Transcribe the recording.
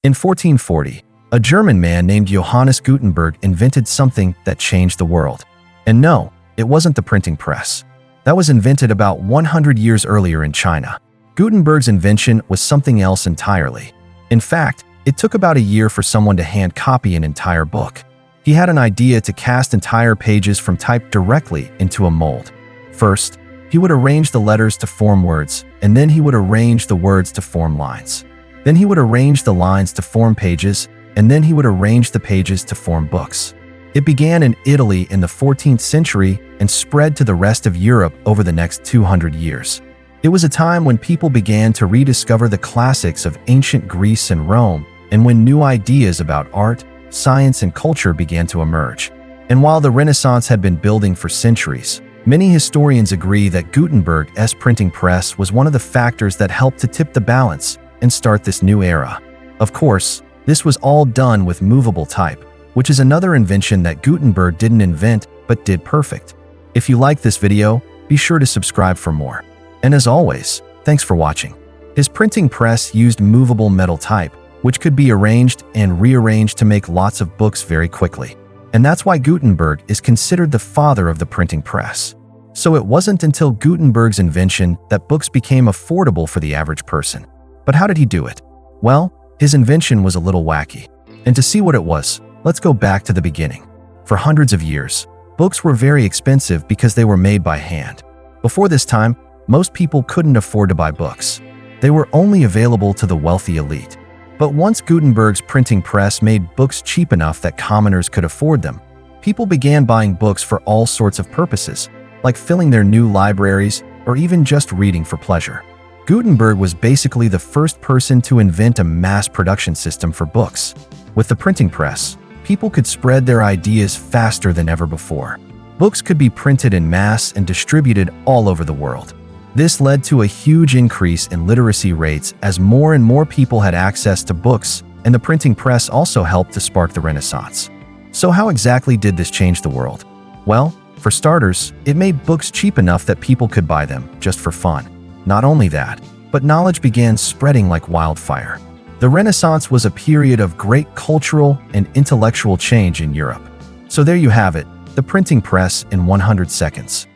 In 1440, a German man named Johannes Gutenberg invented something that changed the world. And no, it wasn't the printing press. That was invented about 100 years earlier in China. Gutenberg's invention was something else entirely. In fact, it took about a year for someone to hand copy an entire book. He had an idea to cast entire pages from type directly into a mold. First, he would arrange the letters to form words, and then he would arrange the words to form lines. Then he would arrange the lines to form pages, and then he would arrange the pages to form books. It began in Italy in the 14th century and spread to the rest of Europe over the next 200 years. It was a time when people began to rediscover the classics of ancient Greece and Rome, and when new ideas about art, science, and culture began to emerge. And while the Renaissance had been building for centuries, many historians agree that Gutenberg's printing press was one of the factors that helped to tip the balance and start this new era. Of course, this was all done with movable type, which is another invention that Gutenberg didn't invent but did perfect. If you like this video, be sure to subscribe for more. And as always, thanks for watching. His printing press used movable metal type, which could be arranged and rearranged to make lots of books very quickly. And that's why Gutenberg is considered the father of the printing press. So it wasn't until Gutenberg's invention that books became affordable for the average person. But how did he do it? Well, his invention was a little wacky. And to see what it was, let's go back to the beginning. For hundreds of years, books were very expensive because they were made by hand. Before this time, most people couldn't afford to buy books. They were only available to the wealthy elite. But once Gutenberg's printing press made books cheap enough that commoners could afford them, people began buying books for all sorts of purposes, like filling their new libraries or even just reading for pleasure. Gutenberg was basically the first person to invent a mass production system for books. With the printing press, people could spread their ideas faster than ever before. Books could be printed in mass and distributed all over the world. This led to a huge increase in literacy rates as more and more people had access to books, and the printing press also helped to spark the Renaissance. So how exactly did this change the world? Well, for starters, it made books cheap enough that people could buy them just for fun. Not only that, but knowledge began spreading like wildfire. The Renaissance was a period of great cultural and intellectual change in Europe. So there you have it, the printing press in 100 seconds.